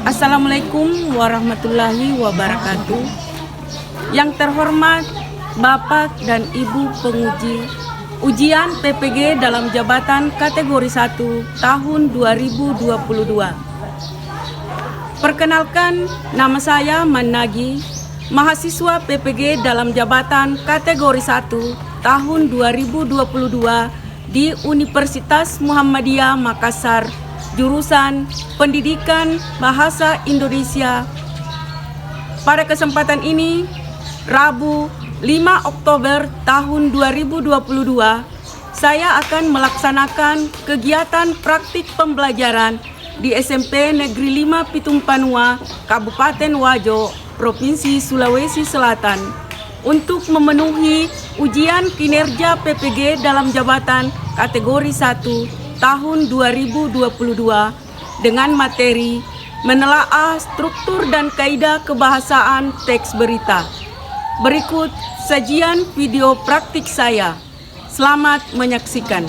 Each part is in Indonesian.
Assalamualaikum warahmatullahi wabarakatuh. Yang terhormat Bapak dan Ibu penguji ujian PPG dalam jabatan kategori 1 tahun 2022. Perkenalkan, nama saya Managi, mahasiswa PPG dalam jabatan kategori 1 tahun 2022 di Universitas Muhammadiyah Makassar, jurusan Pendidikan Bahasa Indonesia. Pada kesempatan ini, Rabu 5 Oktober tahun 2022, saya akan melaksanakan kegiatan praktik pembelajaran di SMP Negeri 5 Pitumpanua, Kabupaten Wajo, Provinsi Sulawesi Selatan, untuk memenuhi ujian kinerja PPG dalam jabatan kategori 1 tahun 2022 dengan materi menelaah struktur dan kaidah kebahasaan teks berita. Berikut sajian video praktik saya. Selamat menyaksikan.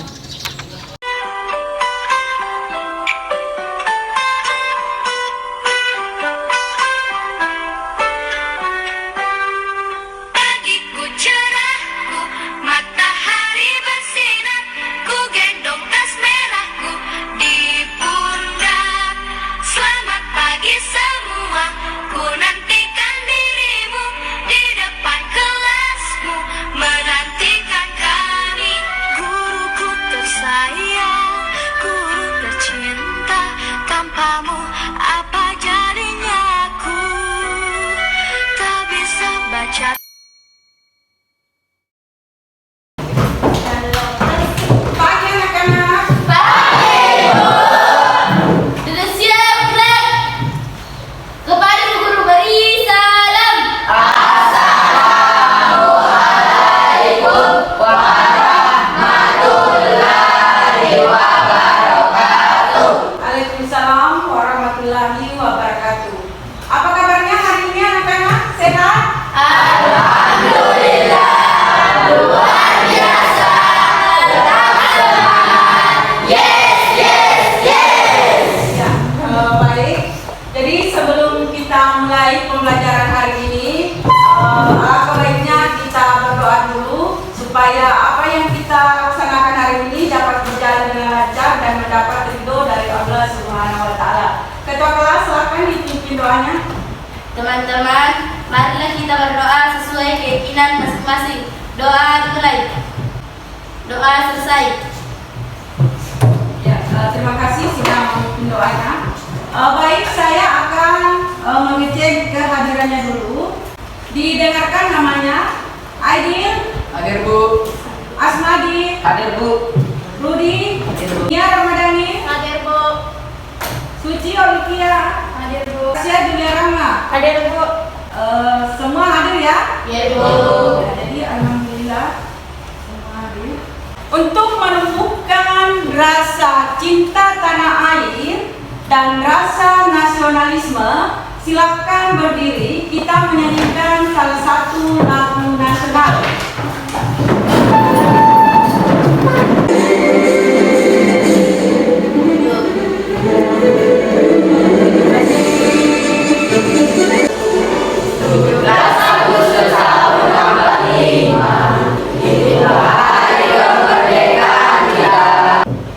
Pembelajaran hari ini, alangkah baiknya kita berdoa dulu supaya apa yang kita laksanakan hari ini dapat berjalan dengan lancar dan mendapat ridho dari Allah Subhanahu wa Ta'ala. Ketua kelas, silakan dipimpin doanya. Teman-teman, marilah kita berdoa sesuai keyakinan masing-masing. Doa dimulai. Doa selesai. Ya, terima kasih sudah memimpin doanya. Baik, saya akan mengecek kehadirannya dulu. Didengarkan namanya. Aidil. Hadir Bu. Asmadi. Hadir Bu. Rudi. Hadir Bu. Nia Ramadhani. Hadir Bu. Suci Olimpia. Hadir Bu. Asia Julia Rama. Hadir Bu. Semua hadir ya? Ya Bu. Ya, jadi alhamdulillah semua hadir. Untuk menumbuhkan rasa cinta tanah air dan rasa nasionalisme, silakan berdiri. Kita menyanyikan salah satu lagu nasional.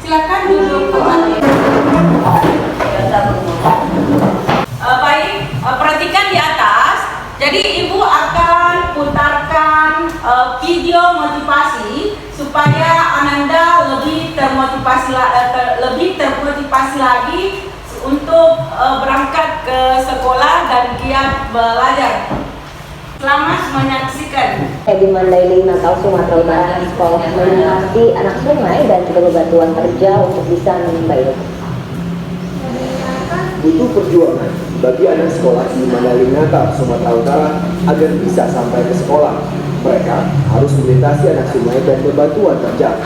Silakan duduk kembali. Perhatikan di atas. Jadi ibu akan putarkan video motivasi supaya Ananda lebih termotivasi lagi untuk berangkat ke sekolah dan giat belajar. Selamat menyaksikan. Di Mandailing, Natal, Sumatera Utara, sekolah melintasi anak sungai dan juga bebatuan kerja untuk bisa menimba ilmu. Butuh perjuangan bagi anak sekolah di Mandailing, Natal, Sumatera Utara agar bisa sampai ke sekolah. Mereka harus melintasi anak sungai dan bebatuan terjal.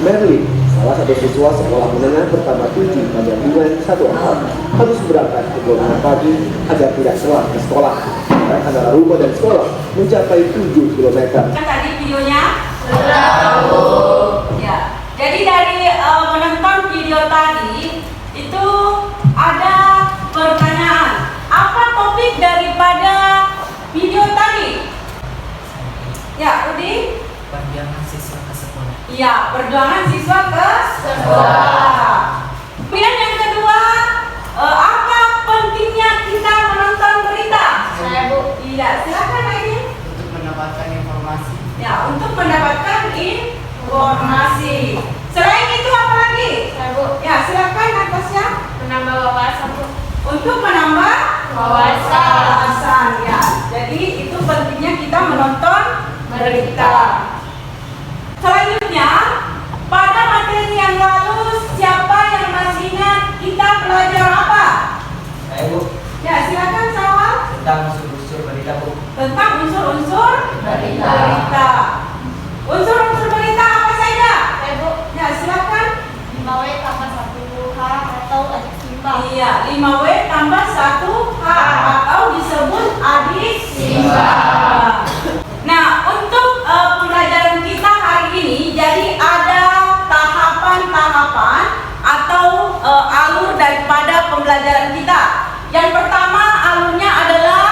Merlin, salah satu siswa sekolah menengah pertama 7 Pendampingan 1 Angkot, harus berangkat pukul 6 pagi agar tidak telat ke sekolah. Jarak antara rumah dan sekolah mencapai 7 km. Tadi videonya? Ya. Jadi dari menonton video tadi itu ada pertanyaan perjuangan siswa ke sekolah. Iya, perjuangan siswa ke sekolah. Kemudian yang kedua, apa pentingnya kita menonton berita? Saya, Bu. Iya, silakan lagi. Untuk mendapatkan informasi. Ya, untuk mendapatkan informasi. Selain itu apa lagi? Saya, Bu. Ya, silakan atasnya. Menambah wawasan, Bu. Untuk menambah wawasan. Ya, jadi itu pentingnya kita menonton berita. Selanjutnya, pada materi yang lalu, siapa yang masih ingat kita belajar apa? Saya, Bu, Ya, silakan Sawal. tentang unsur-unsur berita, Bu. Tentang unsur-unsur Berita. Unsur-unsur berita apa saja? Saya, Bu. Ya, silakan. 5W tambah 1H atau adik simbang. Iya, 5W tambah 1H atau disebut adik Simbang. Nah, untuk pembelajaran kita hari ini, jadi ada tahapan-tahapan atau alur daripada pembelajaran kita. Yang pertama, alurnya adalah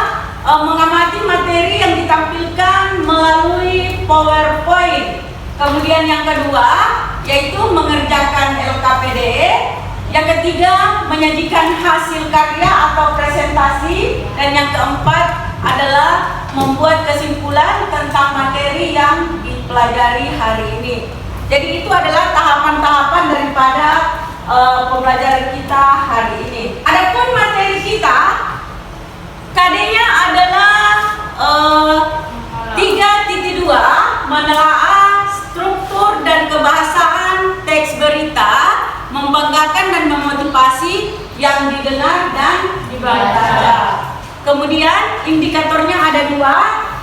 mengamati materi yang ditampilkan melalui PowerPoint. Kemudian yang kedua, yaitu mengerjakan LKPDE. Yang ketiga, menyajikan hasil karya atau presentasi. Dan yang keempat adalah membuat kesimpulan tentang materi yang dipelajari hari ini. Jadi itu adalah tahapan-tahapan daripada pembelajaran kita hari ini. Adapun materi kita, KD-nya adalah 3.2, menelaah struktur dan kebahasaan teks berita, membanggakan dan memotivasi yang didengar dan dibaca. Kemudian indikatornya ada dua.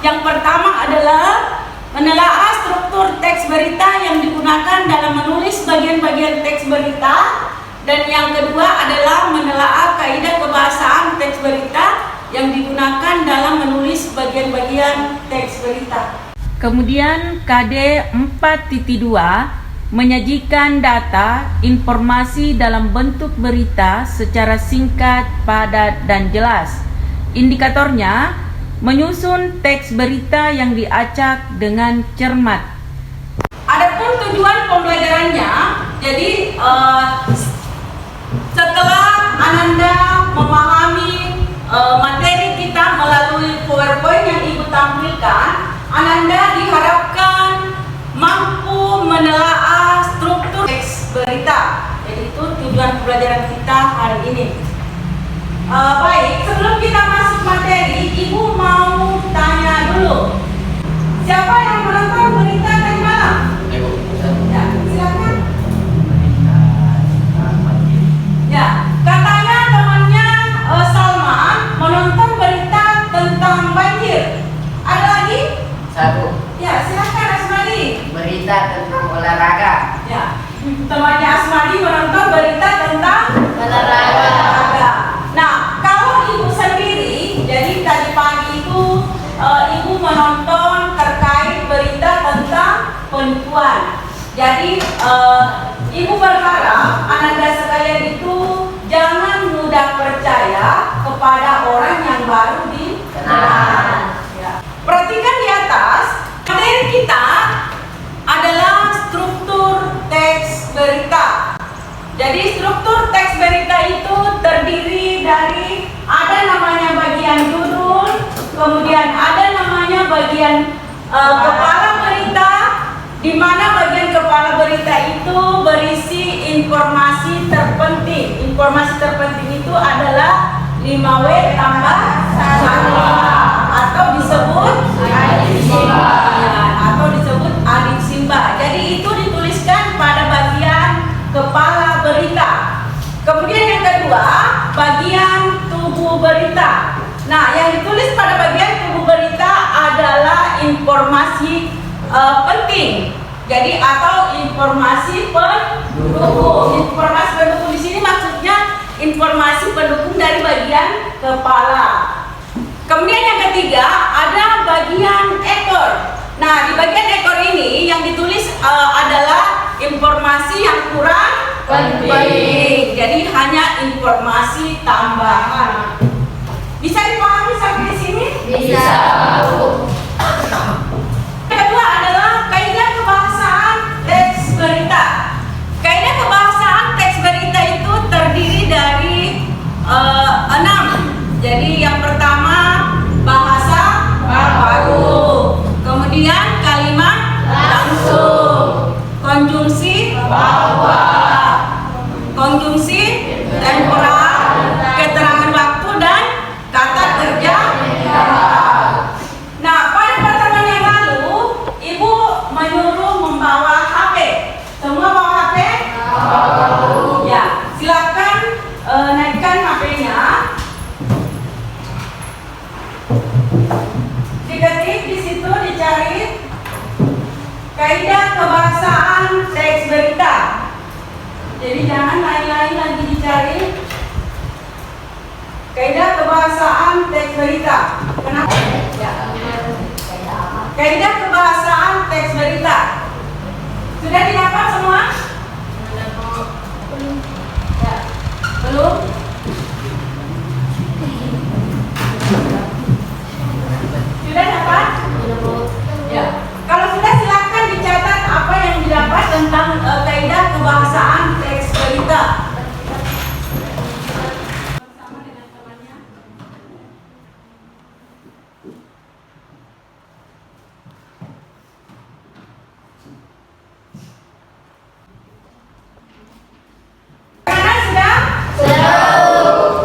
Yang pertama adalah menelaah struktur teks berita yang digunakan dalam menulis bagian-bagian teks berita. Dan yang kedua adalah menelaah kaidah kebahasaan teks berita yang digunakan dalam menulis bagian-bagian teks berita. Kemudian KD 4.2 menyajikan data, informasi dalam bentuk berita secara singkat, padat, dan jelas. Indikatornya, menyusun teks berita yang diacak dengan cermat. Adapun tujuan pembelajarannya, jadi setelah Ananda memahami materi kita melalui PowerPoint yang Ibu tampilkan, Ananda diharapkan mampu menelaah struktur teks berita. Jadi itu tujuan pembelajaran kita hari ini. Baik, sebelum kita masuk materi, Ibu mau tanya dulu. Siapa yang menonton berita tadi malam? Ya, silakan. Ya, katanya temannya Salman menonton berita tentang banjir. Ada lagi? Satu, Ya, silakan Asmadi. berita tentang olahraga. Ya, temannya Asmadi menonton berita tentang Olahraga. Nah, kalau Ibu sendiri, jadi tadi pagi itu Ibu menonton terkait berita tentang penipuan. Jadi Ibu berharap Ananda sekalian itu jangan mudah percaya kepada orang yang baru dikenal. Ya. Perhatikan di atas, materi kita adalah struktur teks berita. Jadi struktur teks berita itu terdiri dari ada namanya bagian judul, kemudian ada namanya bagian kepala berita, di mana bagian kepala berita itu berisi informasi terpenting. Informasi terpenting itu adalah 5W tambah 1H atau disebut adik simba. Atau disebut adik simba. Jadi itu dituliskan pada bagian kepala berita. Kemudian yang kedua, bagian tubuh berita. Nah, yang ditulis pada bagian tubuh berita adalah informasi penting. Jadi atau informasi pendukung. Informasi pendukung di sini maksudnya informasi pendukung dari bagian kepala. Kemudian yang ketiga ada bagian ekor. Nah, di bagian ekor ini yang ditulis adalah informasi yang kurang penting. Jadi hanya informasi tambahan. Bisa dipahami sampai di sini? Bisa, Bu. Yang kedua adalah kaidah konjungsi, temporal, keterangan waktu dan kata kerja. Nah, pada pertemuan yang lalu, Ibu menyuruh membawa HP. Semua bawa HP? Ya, silakan naikkan HP-nya. Diketik di situ, dicari kaidah kebahasaan teks berita. Jadi jangan lain-lain lagi dicari. Kaidah kebahasaan teks berita. Kenapa? Ya. Kaidah kebahasaan teks berita. Sudah didapat semua? Ya. Belum? Sudah dapat? Ya. Kalau sudah silakan dicatat apa yang didapat tentang kaidah kebahasaan teks berita. Bersama dengan temannya. Karena sudah?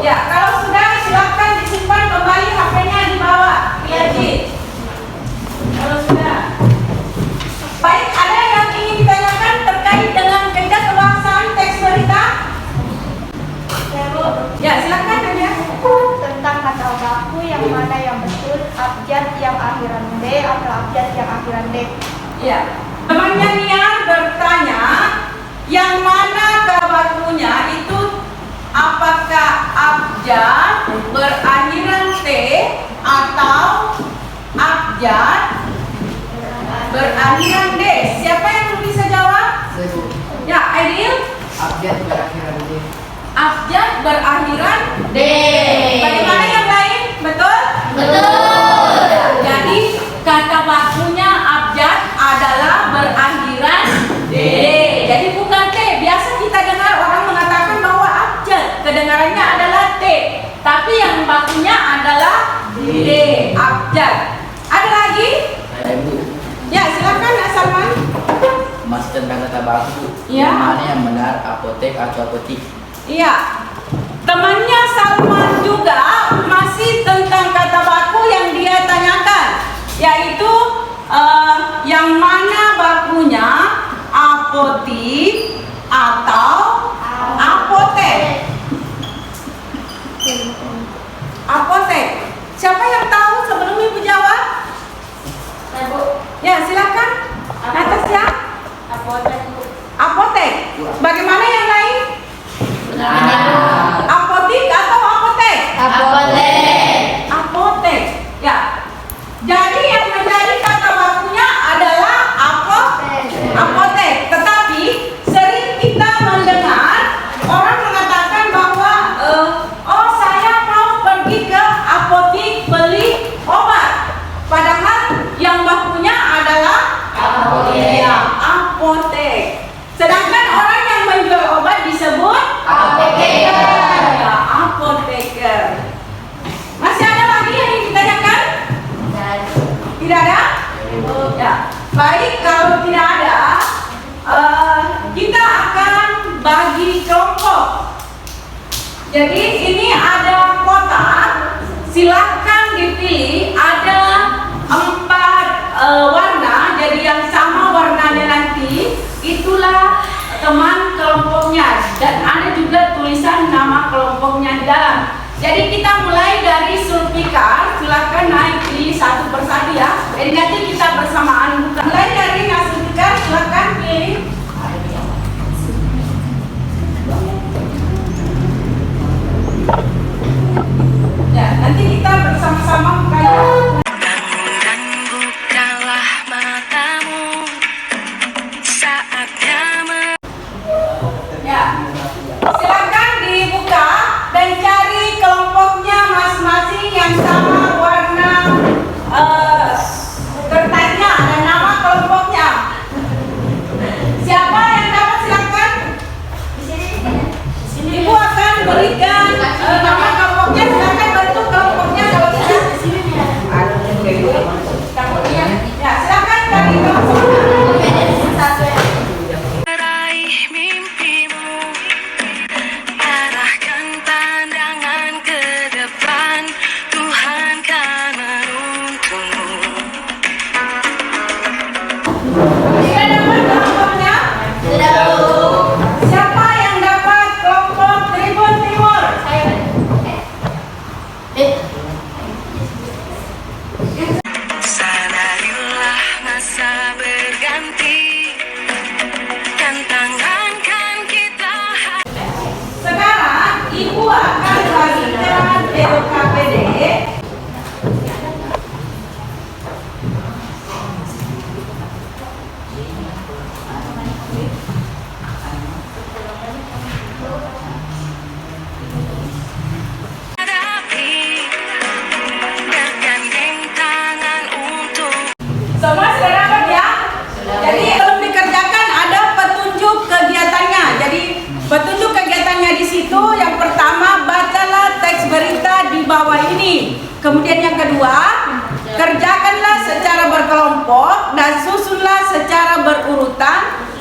Ya, kalau sudah silakan disimpan kembali HP-nya di bawah. Lihat. Kalau sudah. Baik, ada yang ingin ditanyakan terkait dengan kaidah kebahasaan teks berita? Ya, silakan Nadia. Tentang kata baku yang mana yang betul, abjad yang akhiran D atau abjad yang akhiran D. Ya. Temannya Niar bertanya, yang mana kata bakunya itu apakah abjad berakhiran T atau abjad berakhiran D? Siapa yang bisa jawab? Ya, Aidil. Abjad berakhiran D. Abjad berakhiran D. Bagaimana yang lain? Betul? Betul. Jadi kata bakunya abjad adalah berakhiran D. Jadi bukan T. Biasa kita dengar orang mengatakan bahwa abjad kedengarannya adalah T, tapi yang bakunya adalah D. Abjad. Ada lagi? Ibu, Ya, silakan Nak Salman. masih tentang kata baku. Ya. Yang mana yang benar, apotek atau apotik? Iya. Temannya Salman juga masih tentang kata baku yang dia tanyakan, yaitu yang mana bakunya apotik atau apotek. Apotek. Siapa yang tahu sebelum Ibu jawab? Ya, silakan. Natasha. Apotek. Bagaimana yang lain? Apotik atau apotek? Apotek. Ya. Jadi yang menjadi kata bakunya adalah apotek. Tetapi sering kita mendengar orang mengatakan bahwa oh saya mau pergi ke apotik beli obat. Padahal yang bakunya adalah ya, apotek. Sedangkan orang yang menjual obat disebut apoteker. Ya, apoteker. Masih ada lagi yang ingin ditanyakan? Tidak ada? Ya. Baik, kalau tidak ada, kita akan bagi kelompok. Jadi ini ada kotak, silahkan dipilih. Ada 4 warna, jadi yang sama warnanya nanti itulah teman kelompoknya, dan ada juga tulisan nama kelompoknya di dalam. Jadi kita mulai dari Sulfikar, silakan naik pilih satu persatu ya. Jadi nanti kita bersamaan buka. Mulai dari Sulfikar, silakan pilih. Ya, nanti kita bersama-sama buka ya. Dan bukalah matamu saatnya Ya, silakan dibuka dan cari kelompoknya masing-masing yang sama warna kertasnya dan nama kelompoknya.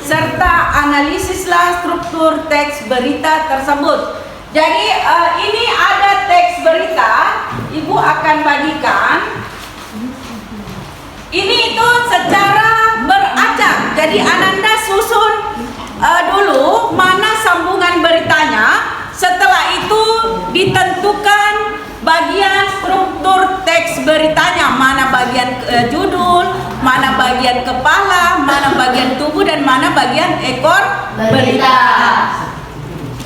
serta analisislah struktur teks berita tersebut. Jadi ini ada teks berita, Ibu akan bagikan. Ini itu secara beracak. Jadi Ananda susun dulu mana sambungan beritanya. Setelah itu ditentukan bagian struktur teks beritanya, mana bagian judul, mana bagian kepala, mana bagian tubuh, dan mana bagian ekor berita.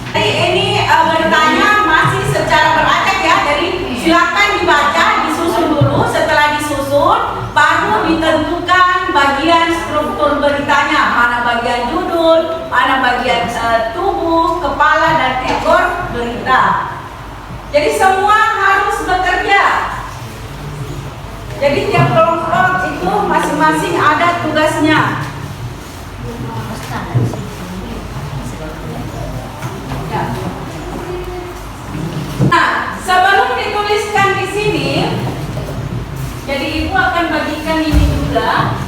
Jadi ini beritanya masih secara beracak ya, jadi silakan dibaca, disusun dulu. Setelah disusun, baru ditentukan bagian struktur beritanya, mana bagian judul, mana bagian tubuh, kepala, dan ekor berita. Jadi semua harus bekerja. Jadi tiap kelompok itu masing-masing ada tugasnya. Ya. Nah, sebelum dituliskan di sini, jadi Ibu akan bagikan ini juga.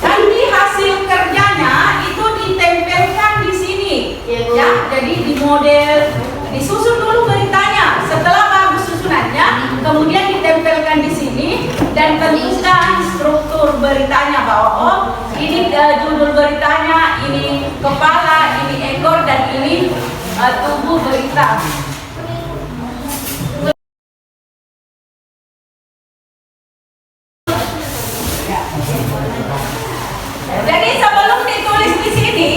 Nanti hasil kerjanya itu ditempelkan di sini, ya. Jadi di model, disusun dulu beritanya. Setelah bagus susunannya, kemudian ditempelkan di sini dan tentukan struktur beritanya bahwa oh ini judul beritanya, ini kepala, ini ekor, dan ini tubuh berita. Jadi sebelum ditulis di sini,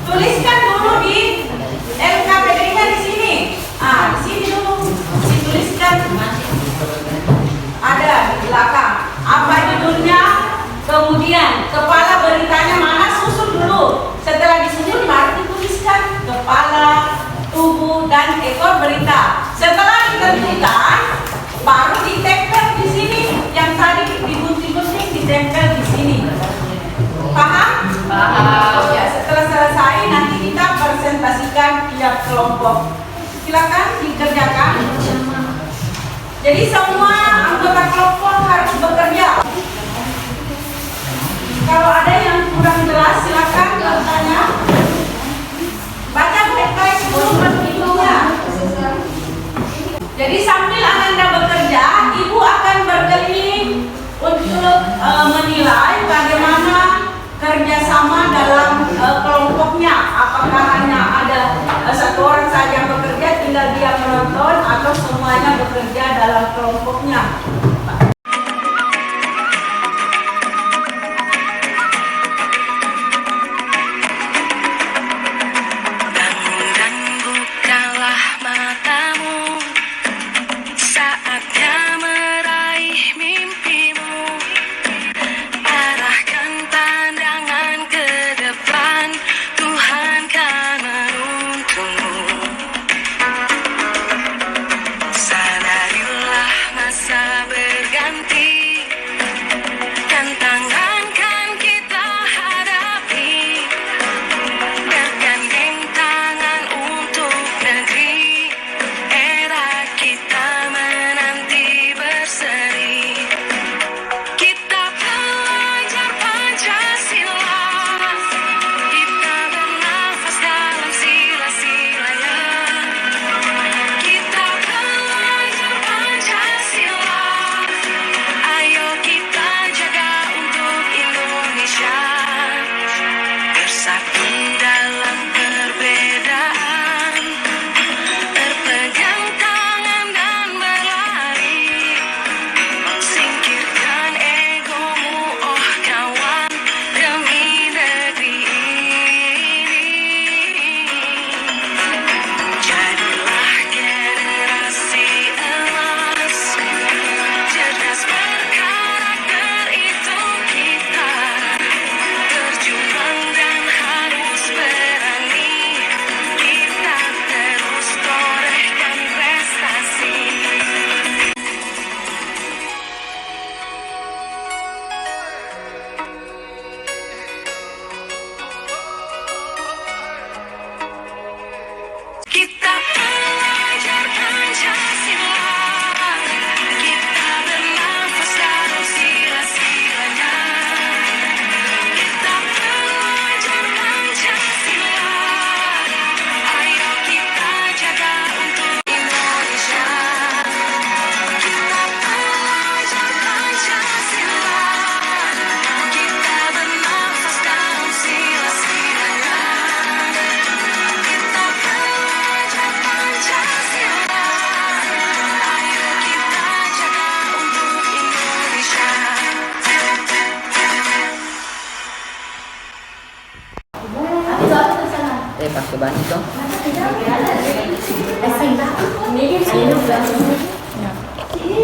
tuliskan dulu di LKPD-nya di sini. Ah, di sini dulu dituliskan. Ada di belakang. Apa judulnya? Kemudian kepala beritanya mana, susun dulu. Setelah disusun baru dituliskan kepala, tubuh, dan ekor berita. Setelah ditentukan, baru ditempel di sini. Yang tadi digunting-gunting ditempel di sini. Paham? Paham. Ya, setelah selesai nanti kita presentasikan tiap kelompok. Silakan dikerjakan. Jadi semua anggota kelompok harus bekerja. Kalau ada yang kurang jelas silakan bertanya. Baca baik-baik sebelum berhitungnya. Jadi sambil Ananda bekerja, Ibu akan berkeliling untuk menilai bagaimana kerjasama dalam kelompoknya. Apakah hanya ada satu orang saja yang bekerja, tinggal dia menonton, atau semuanya bekerja dalam kelompoknya. Bangun dan bukalah matamu, saatnya meraih mimpimu. Arahkan pakai ban itu.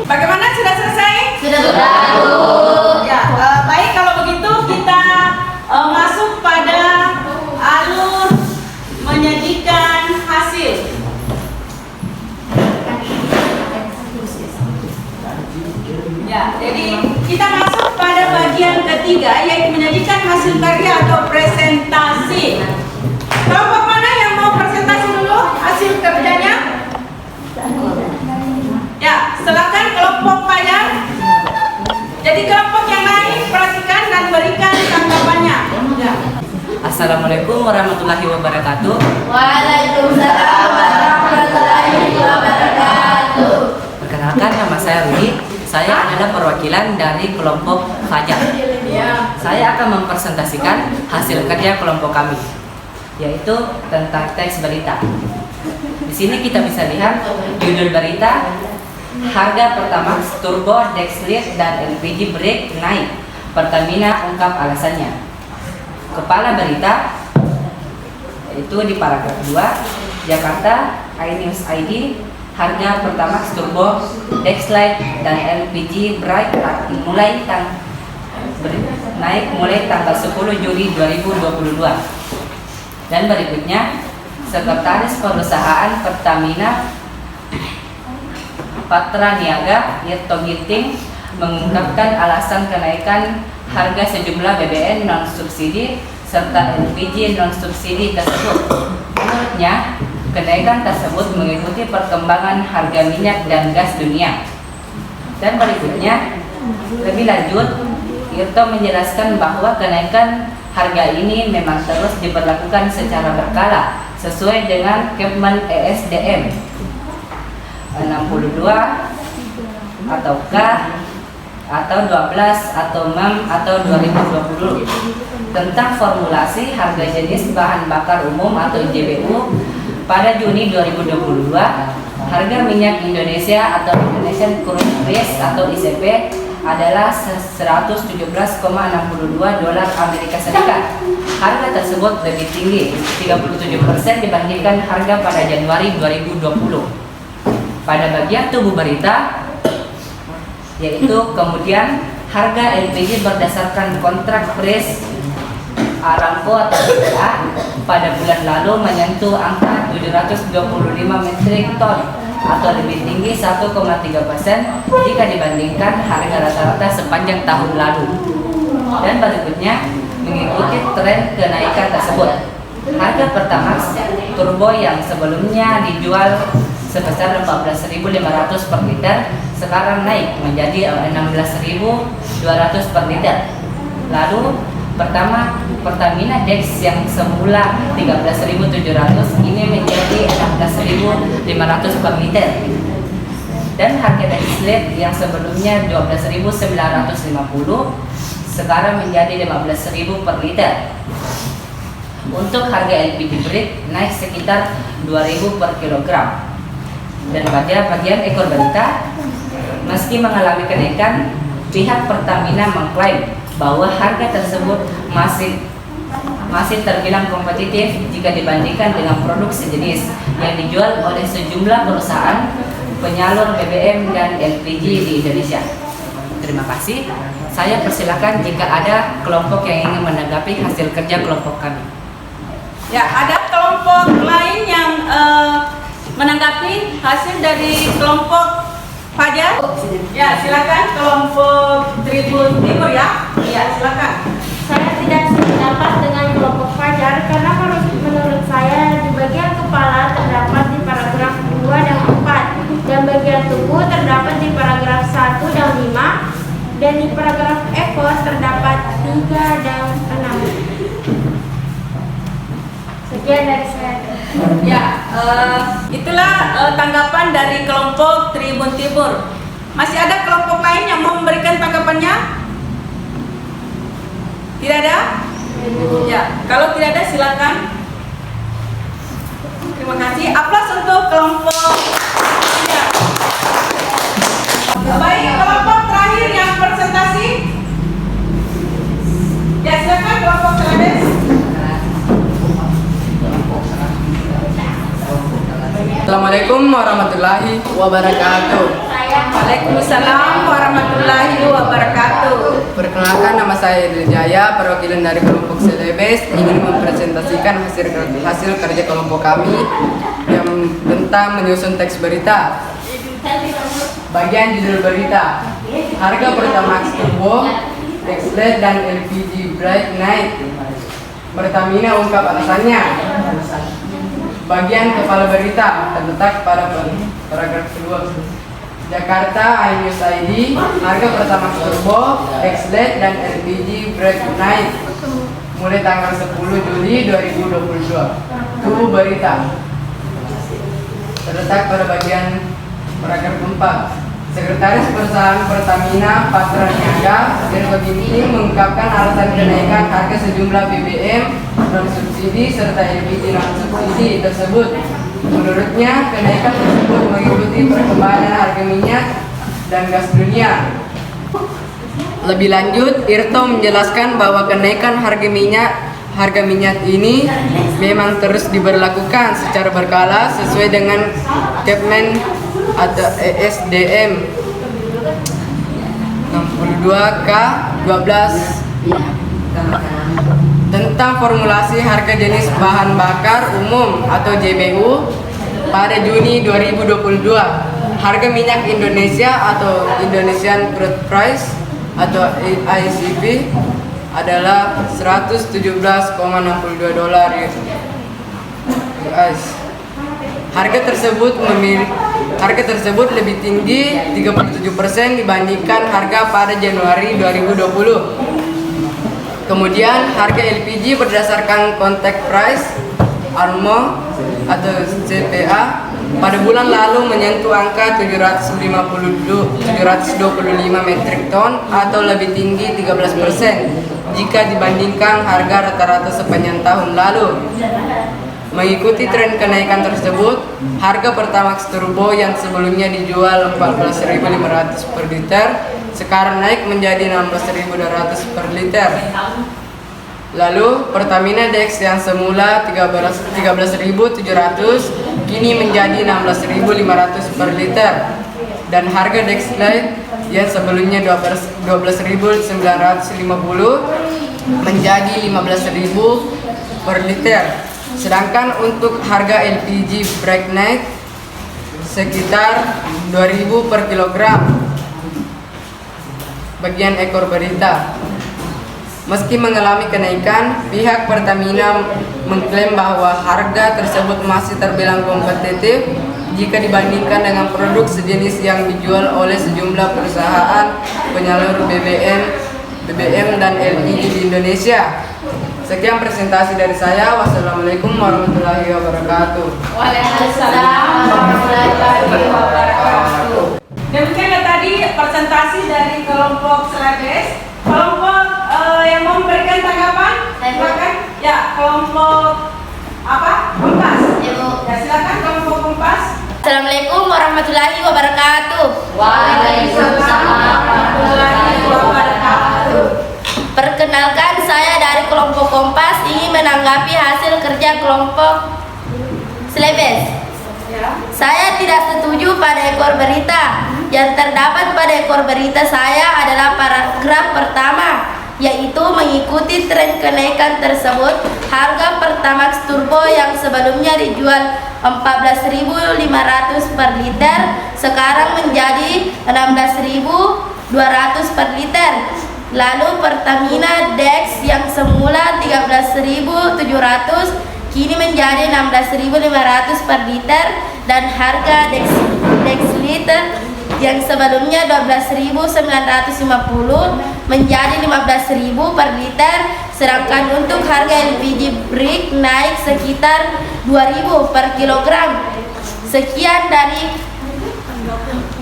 Bagaimana, sudah selesai? Sudah. Ya, baik, kalau begitu kita masuk pada alur menyajikan hasil. Ya, jadi kita masuk pada bagian ketiga, yaitu menyajikan hasil karya atau presentasi. Kelompok mana yang mau presentasi dulu hasil kerjanya? Ya, silakan kelompok Fajar. Jadi kelompok yang lain perhatikan dan berikan tanggapannya. Ya. Assalamualaikum warahmatullahi wabarakatuh. Waalaikumsalam warahmatullahi wabarakatuh. Perkenalkan, nama saya Rudi. Saya adalah perwakilan dari kelompok Fajar. Saya akan mempresentasikan hasil kerja kelompok kami, yaitu tentang teks berita. Di sini kita bisa lihat judul berita: harga Pertamax Turbo Dexlit dan LPG Break naik. Pertamina ungkap alasannya. Kepala berita itu di paragraf 2, Jakarta iNews ID, harga Pertamax Turbo Dexlit dan LPG Break naik mulai tanggal 10 Juli 2022. Dan berikutnya, Sekretaris Perusahaan Pertamina Patra Niaga Irto Ginting mengungkapkan alasan kenaikan harga sejumlah BBM non subsidi serta LPG non subsidi tersebut. Menurutnya, kenaikan tersebut mengikuti perkembangan harga minyak dan gas dunia. Dan berikutnya, lebih lanjut, Irto menjelaskan bahwa kenaikan harga ini memang terus diberlakukan secara berkala sesuai dengan Kepmen ESDM 62 atau K atau 12 atau MEM atau 2020 tentang formulasi harga jenis bahan bakar umum atau JBU. Pada Juni 2022, harga minyak Indonesia atau Indonesian Crude Price atau ICP adalah 117,62 dolar Amerika Serikat. Harga tersebut lebih tinggi 37% dibandingkan harga pada Januari 2020. Pada bagian tubuh berita, yaitu kemudian harga LPG berdasarkan kontrak price Aramco atau BPA pada bulan lalu menyentuh angka 725 metrik ton atau lebih tinggi 1,3% jika dibandingkan harga rata-rata sepanjang tahun lalu. Dan berikutnya, mengikuti tren kenaikan tersebut, harga Pertamax Turbo yang sebelumnya dijual sebesar 14.500 per liter sekarang naik menjadi 16.200 per liter. Lalu Pertamina Dex yang semula 13.700 ini menjadi 16.500 per liter. Dan harga Dexlit yang sebelumnya 12.950 sekarang menjadi 15.000 per liter. Untuk harga LPG Break naik sekitar 2.000 per kilogram. Dan pada bagian ekor berita, meski mengalami kenaikan, pihak Pertamina mengklaim bahwa harga tersebut masih terbilang kompetitif jika dibandingkan dengan produk sejenis yang dijual oleh sejumlah perusahaan penyalur BBM dan LPG di Indonesia. Terima kasih. Saya persilakan jika ada kelompok yang ingin menanggapi hasil kerja kelompok kami. Ya, ada kelompok lain yang menanggapi hasil dari kelompok Fajar? Ya, silakan kelompok Tribun Timur ya. Ya, silakan. Saya tidak sependapat dengan kelompok Fajar karena menurut saya di bagian kepala terdapat di paragraf 2 dan 4 dan bagian tubuh terdapat di paragraf 1 dan 5 dan di paragraf ekor terdapat 3 dan 6. Sekian dari saya. Ya, itulah tanggapan dari kelompok Tribun Timur. Masih ada kelompok lain yang mau memberikan tanggapannya? Tidak ada? Ya, kalau tidak ada silakan. Terima kasih. Aplaus untuk kelompok. Ya. Baik, kelompok terakhir yang presentasi. Ya, silakan kelompok Celebes. Assalamualaikum warahmatullahi wabarakatuh. Waalaikumsalam warahmatullahi wabarakatuh. Perkenalkan, nama saya Edil Jaya, perwakilan dari kelompok Selebes, ingin mempresentasikan hasil kerja kelompok kami yang tentang menyusun teks berita. Bagian judul berita: harga Pertamax Turbo, Exlet dan LPG Bright naik. Pertamina ungkap alasannya. Bagian kepala berita terletak pada paragraf kedua. Jakarta iNews ID, harga Pertamax Turbo, Exlet dan LPG Bright naik mulai tanggal 10 Juli 2022. Tubuh berita terletak pada bagian paragraf 4. Sekretaris Perusahaan Pertamina Patra Niaga Irko Ginting mengungkapkan alasan kenaikan harga sejumlah BBM non subsidi serta LPG non subsidi tersebut. Menurutnya, kenaikan tersebut mengikuti perkembangan harga minyak dan gas dunia. Lebih lanjut, Irto menjelaskan bahwa kenaikan harga minyak ini memang terus diberlakukan secara berkala sesuai dengan Kepmen atau ESDM 62K 12 tentang formulasi harga jenis bahan bakar umum atau JBU pada Juni 2022. Harga minyak Indonesia atau Indonesian Crude Price atau ICP adalah 117,62 dolar US. Harga tersebut lebih tinggi 37% dibandingkan harga pada Januari 2020. Kemudian harga LPG berdasarkan Contact Price ARMO atau CPA pada bulan lalu menyentuh angka 725 metrik ton atau lebih tinggi 13% jika dibandingkan harga rata-rata sepanjang tahun lalu. Mengikuti tren kenaikan tersebut, harga Pertamax Turbo yang sebelumnya dijual 14.500 per liter sekarang naik menjadi 16.200 per liter. Lalu Pertamina Dex yang semula 13.700 kini menjadi 16.500 per liter, dan harga Dex Lite yang sebelumnya 12.950 menjadi 15.000 per liter. Sedangkan untuk harga LPG Bright naik sekitar 2.000 per kilogram. Bagian ekor berita: meski mengalami kenaikan, pihak Pertamina mengklaim bahwa harga tersebut masih terbilang kompetitif jika dibandingkan dengan produk sejenis yang dijual oleh sejumlah perusahaan penyalur BBM dan LPG di Indonesia. Sekian presentasi dari saya. Wassalamualaikum warahmatullahi wabarakatuh. Waalaikumsalam warahmatullahi wabarakatuh. Demikianlah tadi presentasi dari kelompok Selebes. Kelompok yang mau memberikan tanggapan, silakan. Ya, kelompok apa? Kompas. Ya, silakan kelompok Kompas. Assalamualaikum warahmatullahi wabarakatuh. Waalaikumsalam warahmatullahi wabarakatuh. Perkenalkan, saya dari kelompok Kompas ingin menanggapi hasil kerja kelompok Selebes. Saya tidak setuju pada ekor berita. Yang terdapat pada ekor berita saya adalah paragraf pertama, yaitu mengikuti tren kenaikan tersebut, harga Pertamax Turbo yang sebelumnya dijual 14.500 per liter sekarang menjadi 16.200 per liter. Lalu Pertamina Dex yang semula 13.700 kini menjadi 16.500 per liter, dan harga Dex liter yang sebelumnya 12.950 menjadi 15.000 per liter. Sedangkan untuk harga LPG Brick naik sekitar 2.000 per kilogram. Sekian dari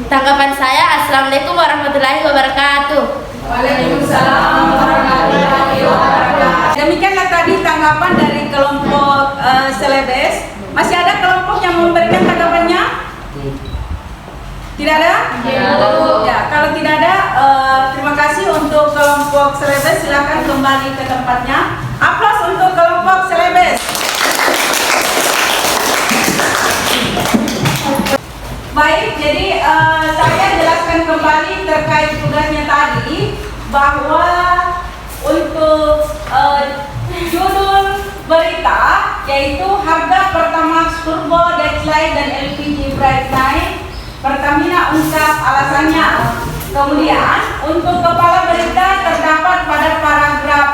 tanggapan saya. Assalamualaikum warahmatullahi wabarakatuh. Waalaikumsalam warahmatullahi wabarakatuh. Demikianlah tadi tanggapan dari kelompok Selebes. Masih ada kelompok yang memberikan tanggapannya? Tidak ada? Ya, kalau tidak ada, terima kasih untuk kelompok Selebes. Silakan kembali ke tempatnya. Aplaus untuk kelompok Selebes. Baik, jadi saya jelaskan kembali terkait tugasnya tadi bahwa untuk judul berita yaitu harga Pertamax Turbo Deadline dan LPG Bright naik, Pertamina ungkap alasannya. Kemudian untuk kepala berita terdapat pada paragraf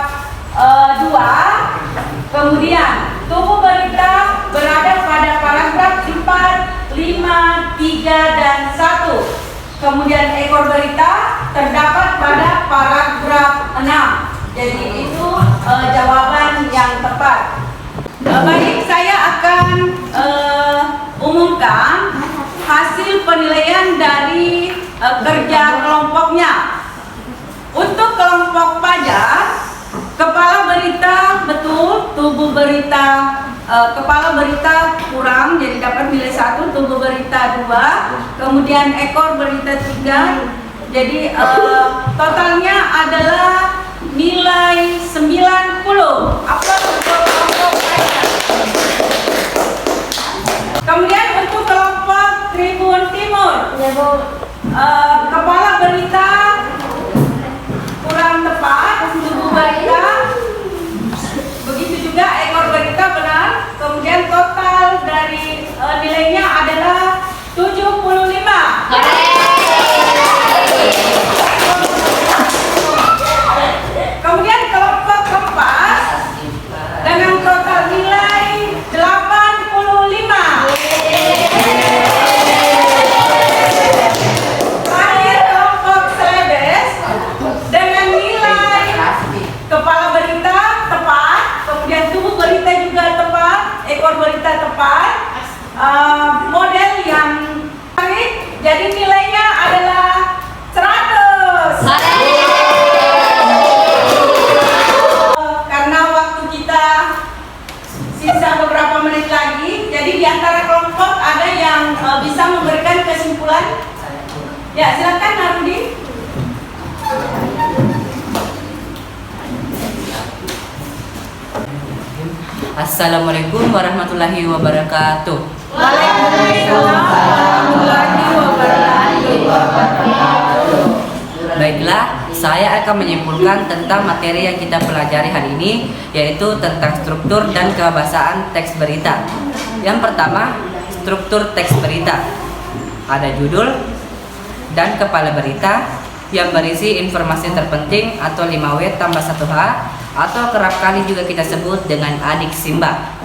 2. Kemudian tubuh berita berada pada paragraf 4, 5, 3, dan 1. Kemudian ekor berita terdapat pada paragraf 6. Jadi itu jawaban yang tepat. Baik, saya akan umumkan hasil penilaian dari kerja kelompoknya. Untuk kelompok pajak, kepala berita betul, tubuh berita kepala berita kurang, jadi dapat nilai 1, tubuh berita 2, kemudian ekor berita 3, jadi totalnya adalah nilai 90. Aplaus untuk kelompok pajak. Kemudian untuk kelompok Tribun Timur, kepala berita kurang tepat, tubuh berita begitu juga, ekor berita benar. Kemudian total dari nilainya adalah 75. Kemudian kelompok keempat dengan total nilai 85. Terakhir kelompok Celebes dengan nilai kepala berita tepat, kemudian tubuh berita juga tepat, ekor berita tepat, model yang menarik, jadi nilainya adalah 100. Karena waktu kita sisa beberapa menit lagi, jadi di antara kelompok ada yang bisa memberikan kesimpulan. Ya, silakan Harudi. Assalamualaikum warahmatullahi wabarakatuh. Waalaikumsalam warahmatullahi wabarakatuh. Baiklah, saya akan menyimpulkan tentang materi yang kita pelajari hari ini, yaitu tentang struktur dan kebahasaan teks berita. Yang pertama, struktur teks berita. Ada judul dan kepala berita yang berisi informasi terpenting atau 5W tambah 1H, atau kerap kali juga kita sebut dengan adik Simba.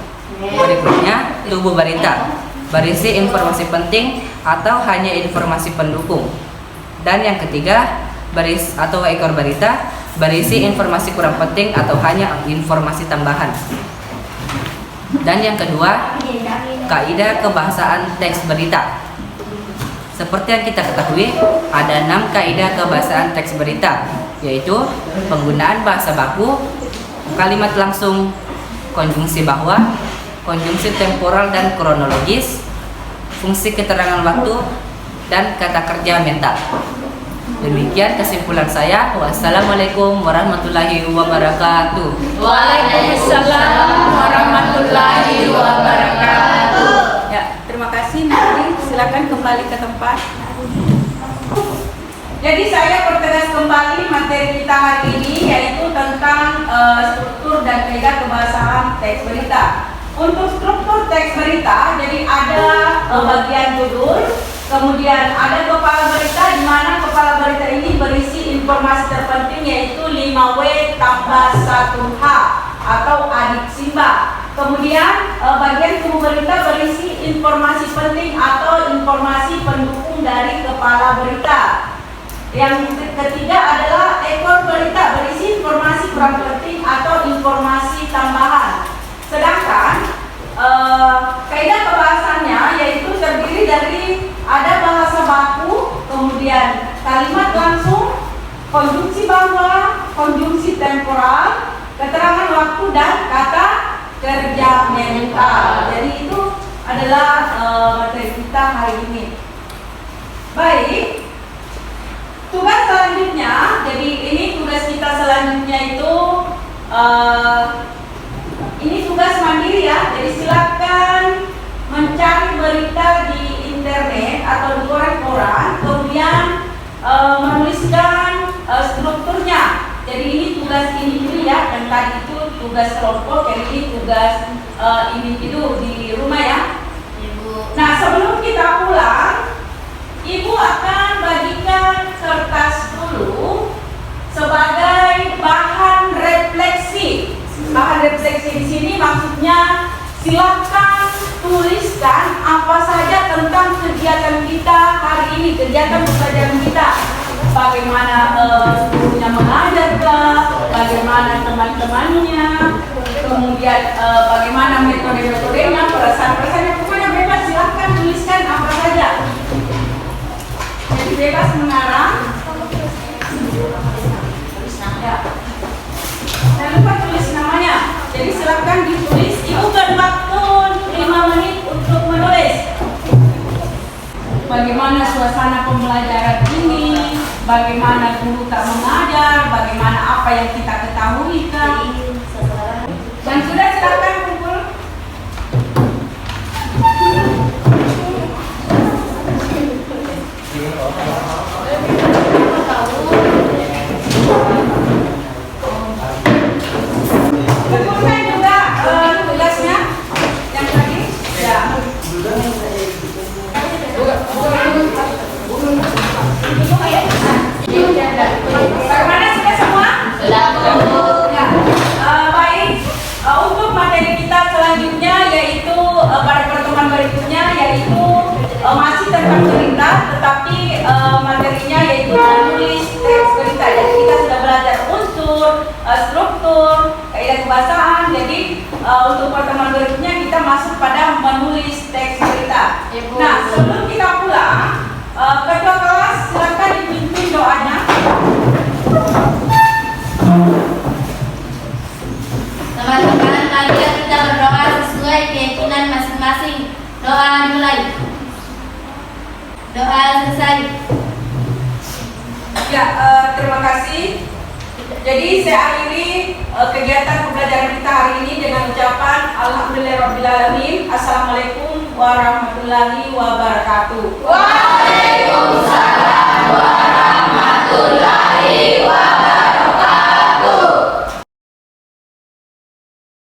Berikutnya, tubuh berita berisi informasi penting atau hanya informasi pendukung. Dan yang ketiga, ekor berita berisi informasi kurang penting atau hanya informasi tambahan. Dan yang kedua, kaidah kebahasaan teks berita. Seperti yang kita ketahui, ada 6 kaidah kebahasaan teks berita, yaitu penggunaan bahasa baku, kalimat langsung, konjungsi bahwa, konjungsi temporal dan kronologis, fungsi keterangan waktu, dan kata kerja mental. Demikian kesimpulan saya. Wassalamualaikum warahmatullahi wabarakatuh. Waalaikumsalam warahmatullahi wabarakatuh. Ya, terima kasih. Nanti silakan kembali ke tempat. Jadi saya pertegas kembali materi kita hari ini, yaitu tentang struktur dan kaidah kebahasaan teks berita. Untuk struktur teks berita, jadi ada bagian judul, kemudian ada kepala berita, di mana kepala berita ini berisi informasi terpenting, yaitu 5W tambah 1H atau adik Simba. Kemudian bagian tubuh berita berisi informasi penting atau informasi pendukung dari kepala berita. Yang ketiga adalah ekor berita berisi informasi kurang penting atau informasi tambahan. Sedangkan kaidah kebahasannya yaitu terdiri dari ada bahasa baku, kemudian kalimat langsung, konjungsi bahwa, konjungsi temporal, keterangan waktu, dan kata kerja mental. Jadi itu adalah materi kita hari ini. Baik, tugas selanjutnya, jadi ini tugas kita selanjutnya itu ini tugas mandiri ya. Jadi silakan mencari berita di internet atau laporan, kemudian menuliskan strukturnya. Jadi ini tugas individu ya, dan tadi itu tugas kelompok, jadi ini tugas individu di rumah ya. Nah, sebelum kita pulang, Ibu akan bagikan kertas dulu sebagai bahan refleksi. Bahan refleksi di sini maksudnya silakan tuliskan apa saja tentang kegiatan kita hari ini, kegiatan pembelajaran kita. Bagaimana gurunya mengajar, bagaimana teman-temannya, kemudian bagaimana metode-metodenya, perasaan-perasaannya, pokoknya bebas, silahkan tuliskan apa saja. Jadi bebas mengarang. Ya. Jangan lupa tulis namanya. Jadi silahkan ditulis. Ibu beri waktu 5 menit untuk menulis. Bagaimana suasana pembelajaran ini, bagaimana guru tak mengajar, bagaimana apa yang kita ketahui kan. Dan sudah silakan kumpul. Kumpulkan juga tugasnya yang tadi. Ya. Bagaimana sudah semua? Sudah. Ya. Baik. Untuk materi kita selanjutnya yaitu pada pertemuan berikutnya yaitu masih tentang cerita, tetapi materinya yaitu menulis teks cerita. Jadi kita sudah belajar unsur, struktur, kaidah kebahasaan. Jadi untuk pertemuan berikutnya kita masuk pada menulis teks cerita. Nah, sebelum kita pulang, ketua kelas silakan dipimpin doanya. Teman-teman, mari kita berdoa sesuai keyakinan masing-masing. Doa dimulai. Doa selesai. Ya, terima kasih. Jadi saya akhiri kegiatan pembelajaran kita hari ini dengan ucapan Alhamdulillahirabbil alamin. Assalamualaikum warahmatullahi wabarakatuh.